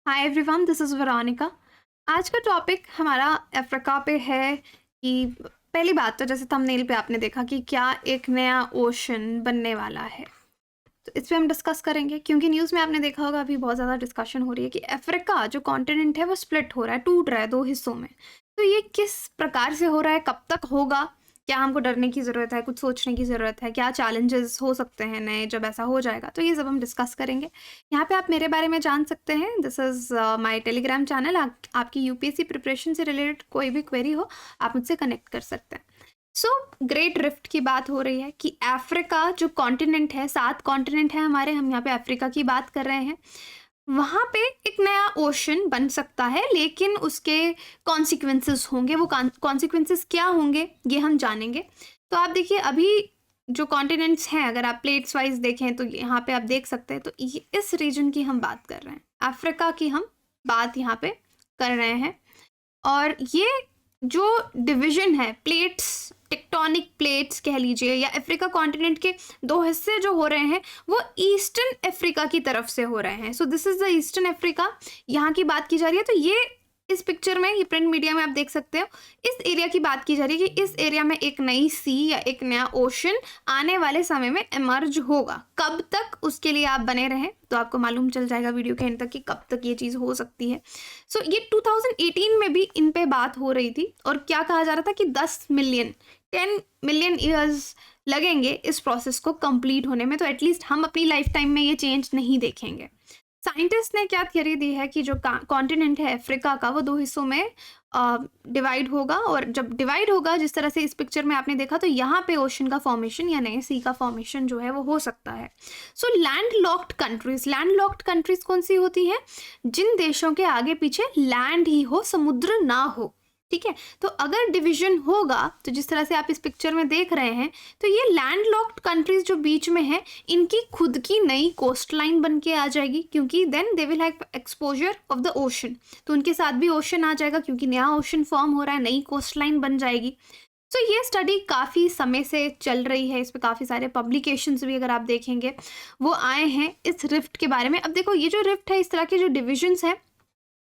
Hi everyone, this is Veronica. आज का topic हमारा अफ्रीका पे है कि पहली बात तो जैसे थंबनेल पे आपने देखा कि क्या एक नया ओशन बनने वाला है। तो इस पे हम डिस्कस करेंगे क्योंकि न्यूज़ में आपने देखा होगा अभी बहुत ज़्यादा डिस्कशन हो रही है कि अफ्रीका जो कॉन्टिनेंट है वो स्प्लिट हो रहा है, टूट रहा है 2 हिस्सों में। तो ये किस प्रकार से हो रहा है, कब तक होगा? क्या हमको डरने की ज़रूरत है, कुछ सोचने की ज़रूरत है? क्या चैलेंजेस हो सकते हैं नए जब ऐसा हो जाएगा? तो ये सब हम डिस्कस करेंगे। यहाँ पे आप मेरे बारे में जान सकते हैं। This is my Telegram channel. आपकी यूपीएससी प्रिपरेशन से रिलेटेड कोई भी क्वेरी हो, आप मुझसे कनेक्ट कर सकते हैं। सो ग्रेट रिफ्ट की बात हो रही है कि अफ्रीका जो कॉन्टिनेंट है, 7 कॉन्टिनेंट है हमारे, हम यहाँ पे अफ्रीका की बात कर रहे हैं। वहाँ पे एक नया ओशन बन सकता है, लेकिन उसके कॉन्सिक्वेंसेस होंगे। वो कॉन्सिक्वेंसेस क्या होंगे ये हम जानेंगे। तो आप देखिए, अभी जो कॉन्टिनेंट्स हैं, अगर आप प्लेट्स वाइज देखें तो यहाँ पे आप देख सकते हैं। तो इस रीजन की हम बात कर रहे हैं, अफ्रीका की हम बात यहाँ पे कर रहे हैं। और ये जो डिवीजन है, प्लेट्स, टेक्टोनिक प्लेट्स कह लीजिए, या अफ्रीका कॉन्टिनेंट के 2 हिस्से जो हो रहे हैं वो ईस्टर्न अफ्रीका की तरफ से हो रहे हैं। सो this is the eastern Africa, यहाँ की बात की जा रही है। तो ये इस पिक्चर में, ये प्रिंट मीडिया में आप देख सकते हो, इस एरिया की बात की जा रही है कि इस एरिया में एक नई सी या एक नया ओशन आने वाले समय में इमर्ज होगा। कब तक, उसके लिए आप बने रहें तो आपको मालूम चल जाएगा वीडियो के एंड तक कि कब तक ये चीज़ हो सकती है। सो ये 2018 में भी इन पे बात हो रही थी और क्या कहा जा रहा था कि 10 मिलियन ईयर्स लगेंगे इस प्रोसेस को कंप्लीट होने में। तो एटलीस्ट हम अपनी लाइफ टाइम में ये चेंज नहीं देखेंगे। साइंटिस्ट ने क्या थियरी दी है कि जो कॉन्टिनेंट है अफ्रीका का, वो 2 हिस्सों में डिवाइड होगा। और जब डिवाइड होगा, जिस तरह से इस पिक्चर में आपने देखा, तो यहाँ पे ओशन का फॉर्मेशन या नए सी का फॉर्मेशन जो है वो हो सकता है। सो लैंड लॉक्ड कंट्रीज कौन सी होती हैं? जिन देशों के आगे पीछे लैंड ही हो, समुद्र ना हो। ठीक है, तो अगर डिवीजन होगा, तो जिस तरह से आप इस पिक्चर में देख रहे हैं, तो ये लैंड लॉक्ड कंट्रीज जो बीच में है, इनकी खुद की नई कोस्ट लाइन बन के आ जाएगी, क्योंकि then they will have exposure of the ocean. तो उनके साथ भी ओशन आ जाएगा, क्योंकि नया ओशन फॉर्म हो रहा है, नई कोस्ट लाइन बन जाएगी। तो ये स्टडी काफ़ी समय से चल रही है, इस पर काफ़ी सारे पब्लिकेशंस भी अगर आप देखेंगे वो आए हैं इस रिफ्ट के बारे में। अब देखो, ये जो रिफ्ट है, इस तरह के जो डिविजन्स हैं,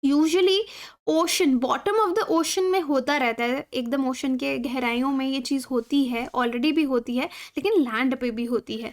usually ocean, bottom of the ocean में होता रहता है। एकदम ओशन के गहराइयों में ये चीज़ होती है, ऑलरेडी भी होती है, लेकिन लैंड पे भी होती है।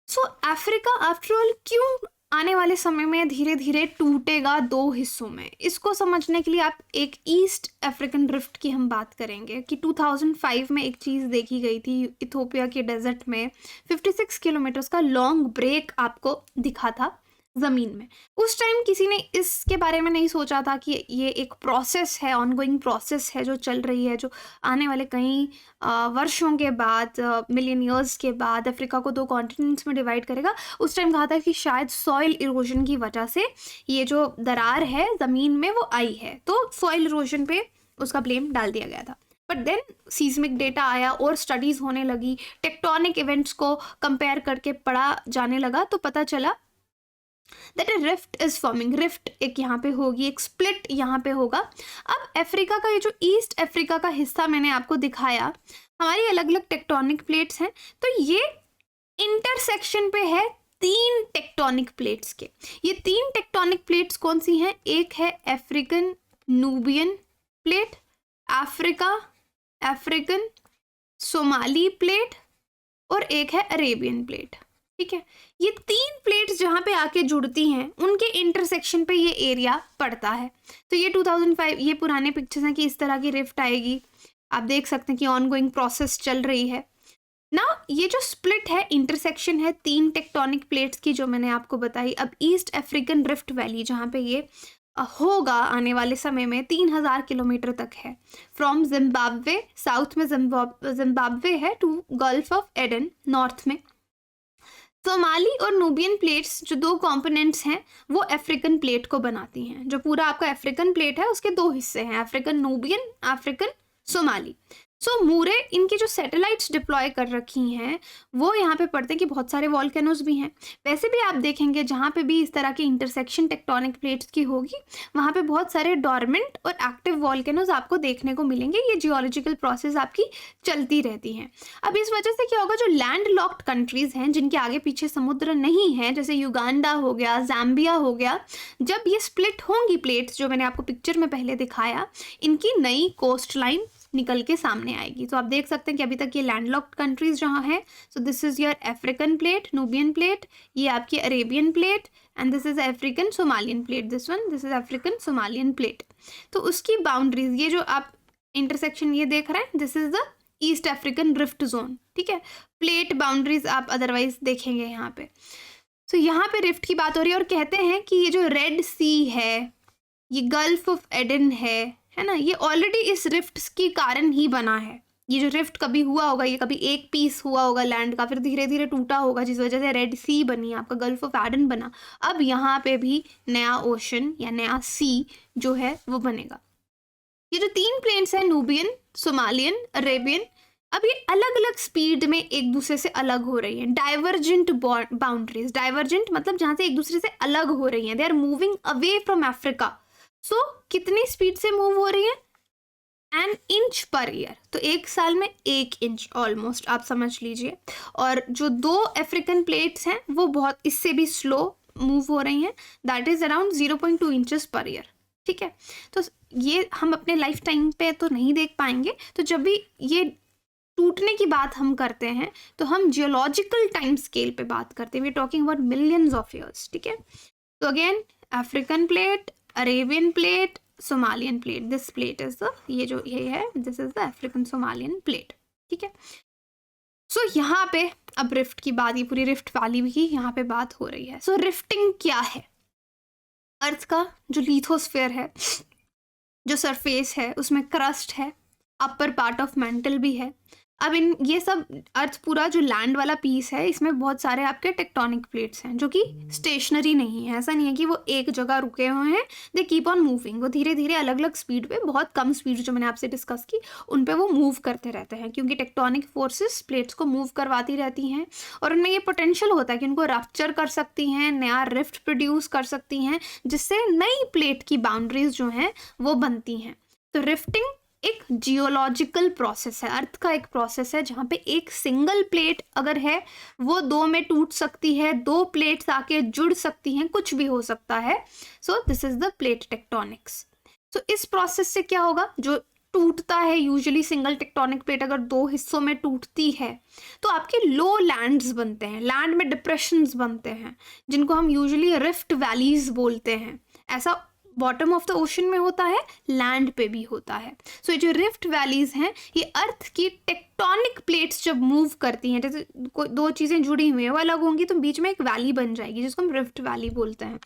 सो अफ्रीका आफ्टर ऑल क्यों आने वाले समय में धीरे धीरे टूटेगा 2 हिस्सों में? इसको समझने के लिए आप एक ईस्ट अफ्रीकन रिफ्ट की हम बात करेंगे कि 2005 में एक चीज़ देखी गई थी इथोपिया के डेजर्ट में। 56 किलोमीटर्स का लॉन्ग ब्रेक आपको दिखा था ज़मीन में। उस टाइम किसी ने इसके बारे में नहीं सोचा था कि ये एक प्रोसेस है, ऑनगोइंग प्रोसेस है जो चल रही है, जो आने वाले कई वर्षों के बाद, मिलियन ईयर्स के बाद अफ्रीका को 2 कॉन्टिनेंट्स में डिवाइड करेगा। उस टाइम कहा था कि शायद सॉइल इरोजन की वजह से ये जो दरार है ज़मीन में वो आई है, तो सॉइल इरोजन पे उसका ब्लेम डाल दिया गया था। बट देन सीस्मिक डेटा आया और स्टडीज़ होने लगी, टेक्टोनिक इवेंट्स को कंपेयर करके पढ़ा जाने लगा, तो पता चला that a rift is forming. Rift एक यहाँ पे होगी, एक स्प्लिट यहाँ पे होगा। अब अफ्रीका का ये जो ईस्ट अफ्रीका का हिस्सा मैंने आपको दिखाया, हमारी अलग अलग टेक्टोनिक प्लेट्स हैं, तो ये इंटरसेक्शन पे है 3 टेक्टोनिक प्लेट्स के। ये 3 टेक्टोनिक प्लेट्स कौन सी हैं? एक है African Nubian plate, African Somali plate, और एक है अरेबियन प्लेट। ठीक है, ये 3 प्लेट्स जहाँ पे आके जुड़ती हैं, उनके इंटरसेक्शन पे ये एरिया पड़ता है। तो ये 2005, ये पुराने पिक्चर्स हैं कि इस तरह की रिफ्ट आएगी। आप देख सकते हैं कि ऑनगोइंग प्रोसेस चल रही है ना। ये जो स्प्लिट है, इंटरसेक्शन है 3 टेक्टोनिक प्लेट्स की, जो मैंने आपको बताई। अब ईस्ट अफ्रीकन रिफ्ट वैली जहाँ पे ये होगा आने वाले समय में, 3000 किलोमीटर तक है। फ्रॉम जिम्बाब्वे, साउथ में जिम्बाब्वे है, to Gulf of Aden north में। सोमाली और नूबियन प्लेट्स जो 2 कंपोनेंट्स हैं, वो अफ्रीकन प्लेट को बनाती हैं। जो पूरा आपका अफ्रीकन प्लेट है, उसके 2 हिस्से हैं, अफ्रीकन नूबियन, अफ्रीकन सोमाली। सो मूरे इनकी जो सैटेलाइट्स डिप्लॉय कर रखी हैं वो यहाँ पे पढ़ते हैं कि बहुत सारे वॉल्केनोज भी हैं। वैसे भी आप देखेंगे जहाँ पे भी इस तरह की इंटरसेक्शन टेक्टोनिक प्लेट्स की होगी वहाँ पे बहुत सारे डॉर्मेंट और एक्टिव वॉल्केनोज आपको देखने को मिलेंगे। ये जियोलॉजिकल प्रोसेस आपकी चलती रहती हैं। अब इस वजह से क्या होगा, जो लैंड लॉक्ड कंट्रीज हैं जिनके आगे पीछे समुद्र नहीं है, जैसे युगांडा हो गया, जाम्बिया हो गया, जब ये स्प्लिट होंगी प्लेट्स जो मैंने आपको पिक्चर में पहले दिखाया, इनकी नई कोस्ट लाइन निकल के सामने आएगी। तो आप देख सकते हैं कि अभी तक ये लैंडलॉक्ड कंट्रीज जहाँ है, so this is your African plate, Nubian plate, ये आपकी Arabian plate, and this is African Somalian plate, this one, this is African Somalian plate. तो उसकी बाउंड्रीज, ये जो आप इंटरसेक्शन ये देख रहे हैं, this is the east African rift zone, ठीक है। प्लेट बाउंड्रीज आप अदरवाइज देखेंगे यहाँ पे। सो यहाँ पे रिफ्ट की बात हो रही है और कहते हैं कि ये जो रेड सी है, ये गल्फ ऑफ एडन है ना, ये ऑलरेडी इस रिफ्ट की कारण ही बना है। ये जो रिफ्ट कभी हुआ होगा, ये कभी एक पीस हुआ होगा लैंड का, फिर धीरे धीरे टूटा होगा, जिस वजह से रेड सी बनी, आपका गल्फ ऑफ एडन बना। अब यहाँ पे भी नया ओशन या नया सी जो है वो बनेगा। ये जो 3 प्लेन्स हैं, नूबियन, सोमालियन, अरेबियन, अब ये अलग अलग स्पीड में एक दूसरे से अलग हो रही हैं। डाइवर्जेंट बाउंड्रीज, डाइवर्जेंट मतलब जहाँ से एक दूसरे से अलग हो रही हैं, they are moving away from Africa. So कितनी स्पीड से मूव हो रही है? एन इंच पर ईयर, तो एक साल में 1 इंच ऑलमोस्ट आप समझ लीजिए। और जो 2 अफ्रीकन प्लेट्स हैं वो बहुत इससे भी स्लो मूव हो रही हैं, that is around 0.2 inches per year, ठीक है। तो ये हम अपने लाइफ टाइम पे तो नहीं देख पाएंगे। तो जब भी ये टूटने की बात हम करते हैं तो हम जियोलॉजिकल टाइम स्केल पे बात करते हैं, we are talking about millions of years, ठीक है। तो again African plate, Arabian plate, Somalian plate, this plate is the, ये जो ये है, this is the African Somalian plate, ठीक है। सो यहाँ पे अब रिफ्ट की बात, ये पूरी रिफ्ट वैली की यहाँ पे बात हो रही है। सो रिफ्टिंग क्या है? अर्थ का जो लिथोस्फेयर है, जो सरफेस है, उसमें क्रस्ट है, अपर पार्ट ऑफ मेंटल भी है। अब इन ये सब अर्थ पूरा जो लैंड वाला पीस है, इसमें बहुत सारे आपके टेक्टोनिक प्लेट्स हैं जो कि स्टेशनरी नहीं है। ऐसा नहीं है कि वो एक जगह रुके हुए हैं, दे कीप ऑन मूविंग। वो धीरे धीरे अलग अलग स्पीड पे, बहुत कम स्पीड जो मैंने आपसे डिस्कस की, उन पे वो मूव करते रहते हैं, क्योंकि टेक्टोनिक फोर्सेस प्लेट्स को मूव करवाती रहती हैं और उनमें ये पोटेंशियल होता है कि उनको रप्चर कर सकती हैं, नया रिफ्ट प्रोड्यूस कर सकती हैं, जिससे नई प्लेट की बाउंड्रीज जो हैं वो बनती हैं। तो रिफ्टिंग एक जियोलॉजिकल प्रोसेस है, अर्थ का एक प्रोसेस है, जहाँ पे एक सिंगल प्लेट अगर है वो 2 में टूट सकती है, 2 प्लेट्स आके जुड़ सकती हैं, कुछ भी हो सकता है। So this is the plate tectonics. So इस प्रोसेस से क्या होगा, जो टूटता है यूजुअली सिंगल टेक्टोनिक प्लेट अगर 2 हिस्सों में टूटती है तो आपके लो लैंड्स बनते हैं, लैंड में डिप्रेशंस बनते हैं, जिनको हम यूजुअली रिफ्ट वैलीज बोलते हैं। ऐसा बॉटम ऑफ द ओशन में होता है, लैंड पे भी होता है। सो ये जो रिफ्ट वैलीज हैं, ये अर्थ की टेक्टोनिक प्लेट्स जब मूव करती हैं, जैसे 2 चीज़ें जुड़ी हुई हैं वो अलग होंगी तो बीच में एक वैली बन जाएगी जिसको हम रिफ्ट वैली बोलते हैं।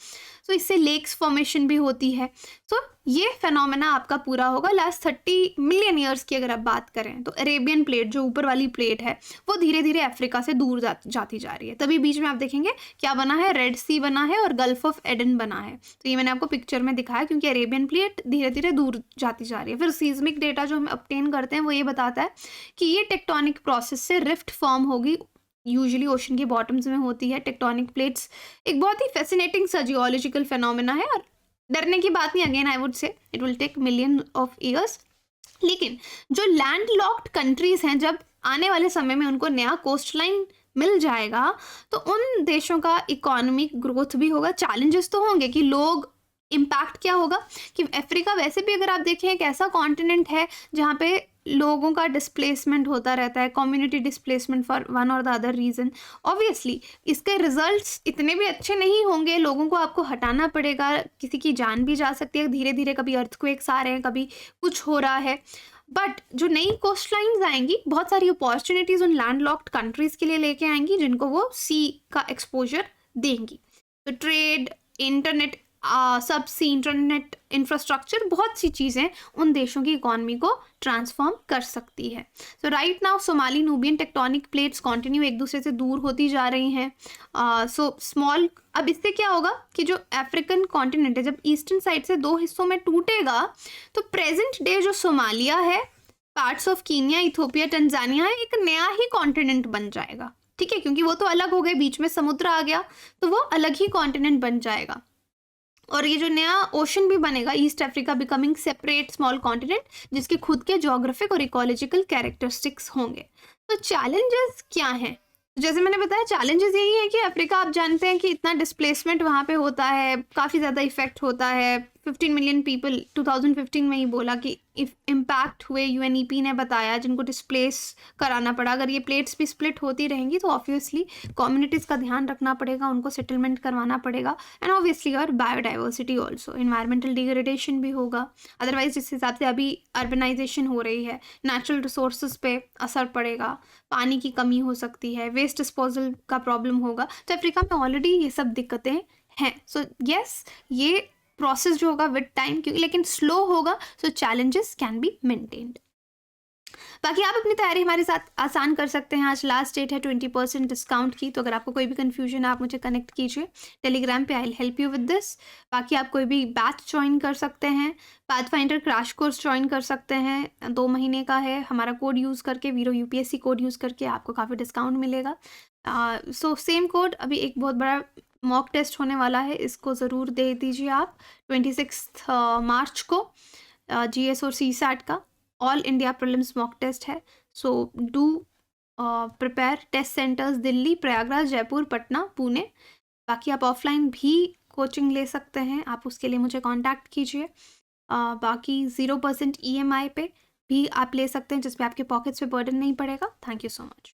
सो इससे लेक्स फॉर्मेशन भी होती है। सो ये फेनोमेना आपका पूरा होगा लास्ट 30 मिलियन ईयर्स की अगर आप बात करें तो। अरेबियन प्लेट जो ऊपर वाली प्लेट है वो धीरे धीरे अफ्रीका से दूर जाती जा रही है, तभी बीच में आप देखेंगे क्या बना है, रेड सी बना है और गल्फ ऑफ एडन बना है। तो ये मैंने आपको पिक्चर में दिखाया, क्योंकि अरेबियन प्लेट धीरे धीरे दूर जाती जा रही है। फिर सीज्मिक डेटा जो हम ऑब्टेन करते हैं वो ये बताता है कि ये टेक्टोनिक प्रोसेस से रिफ्ट फॉर्म होगी, यूजुअली ओशन के बॉटम्स में होती है टेक्टोनिक प्लेट्स। एक बहुत ही फैसिनेटिंग सा जियोलॉजिकल फिनोमेना है और डरने की बात नहीं। Again I would say it will take million of years. लेकिन जो लैंड लॉक्ड कंट्रीज हैं, जब आने वाले समय में उनको नया कोस्ट लाइन मिल जाएगा तो उन देशों का इकोनॉमिक ग्रोथ भी होगा। चैलेंजेस तो होंगे कि लोग, इम्पैक्ट क्या होगा कि अफ्रीका वैसे भी अगर आप देखें एक ऐसा कॉन्टिनेंट है जहाँ पे लोगों का डिस्प्लेसमेंट होता रहता है, कम्युनिटी डिस्प्लेसमेंट फॉर वन और द अदर रीज़न। ऑब्वियसली इसके रिजल्ट्स इतने भी अच्छे नहीं होंगे, लोगों को आपको हटाना पड़ेगा, किसी की जान भी जा सकती है धीरे धीरे, कभी अर्थक्वेक्स आ रहे हैं, कभी कुछ हो रहा है। बट जो नई कोस्ट लाइन्स आएंगी, बहुत सारी अपॉर्चुनिटीज़ उन लैंड लॉक्ड कंट्रीज़ के लिए लेके आएंगी जिनको वो सी का एक्सपोजर देंगी। तो ट्रेड, इंटरनेट, सबसी इंटरनेट इंफ्रास्ट्रक्चर, बहुत सी चीज़ें उन देशों की इकॉनमी को ट्रांसफॉर्म कर सकती है। So right now Somali Nubian tectonic plates continue एक दूसरे से दूर होती जा रही हैं। सो स्मॉल, अब इससे क्या होगा कि जो अफ्रीकन कॉन्टिनेंट है जब ईस्टर्न साइड से 2 हिस्सों में टूटेगा तो प्रेजेंट डे जो सोमालिया है पार्ट्स ऑफ कीनिया, इथोपिया, टंजानिया एक नया ही कॉन्टिनेंट बन जाएगा, ठीक है, क्योंकि वो तो अलग हो गए, बीच में समुद्र आ गया, तो वो अलग ही कॉन्टिनेंट बन जाएगा। और ये जो नया ओशन भी बनेगा, east Africa becoming separate small continent, जिसके खुद के जोग्राफिक और इकोलॉजिकल कैरेक्टरिस्टिक्स होंगे। तो चैलेंजेस क्या हैं? जैसे मैंने बताया, चैलेंजेस यही है कि अफ्रीका, आप जानते हैं कि इतना डिस्प्लेसमेंट वहाँ पे होता है, काफ़ी ज़्यादा इफेक्ट होता है। 15 मिलियन पीपल 2015 में ही बोला कि इम्पैक्ट हुए, यूएनईपी ने बताया, जिनको डिस्प्लेस कराना पड़ा। अगर ये प्लेट्स भी स्प्लिट होती रहेंगी तो ऑब्वियसली कम्युनिटीज़ का ध्यान रखना पड़ेगा, उनको सेटलमेंट करवाना पड़ेगा, एंड ऑब्वियसली और बायोडाइवर्सिटी ऑल्सो, इन्वायरमेंटल डिग्रेडेशन भी होगा। अदरवाइज जिस हिसाब से अभी अर्बनाइजेशन हो रही है, नेचुरल रिसोर्सेज पे असर पड़ेगा, पानी की कमी हो सकती है, वेस्ट डिस्पोजल का प्रॉब्लम होगा। तो अफ्रीका में ऑलरेडी ये सब दिक्कतें हैं। सो यस, ये प्रोसेस जो होगा विद टाइम, क्योंकि लेकिन स्लो होगा, सो चैलेंजेस कैन बी मेंटेन्ड। बाकी आप अपनी तैयारी हमारे साथ आसान कर सकते हैं। आज लास्ट डेट है 20% डिस्काउंट की, तो अगर आपको कोई भी कन्फ्यूजन है आप मुझे कनेक्ट कीजिए टेलीग्राम पे, I will help you with this. बाकी आप कोई भी बैच ज्वाइन कर सकते हैं, पाथफाइंडर क्रैश कोर्स ज्वाइन कर सकते हैं, 2 महीने का है। हमारा कोड यूज़ करके, वीरो यूपीएससी कोड यूज़ करके आपको काफ़ी डिस्काउंट मिलेगा। सो सेम कोड, अभी एक बहुत बड़ा मॉक टेस्ट होने वाला है, इसको ज़रूर दे दीजिए आप 26 मार्च को, जीएस और सीसैट का all India prelims mock test है। So do prepare. Test centres Delhi, Prayagraj, Jaipur, Patna, Pune. बाकी आप ऑफलाइन भी कोचिंग ले सकते हैं, आप उसके लिए मुझे कांटेक्ट कीजिए। बाकी 0% EMI पे भी आप ले सकते हैं, जिसमें आपके पॉकेट्स पे बर्डन नहीं पड़ेगा। Thank you so much.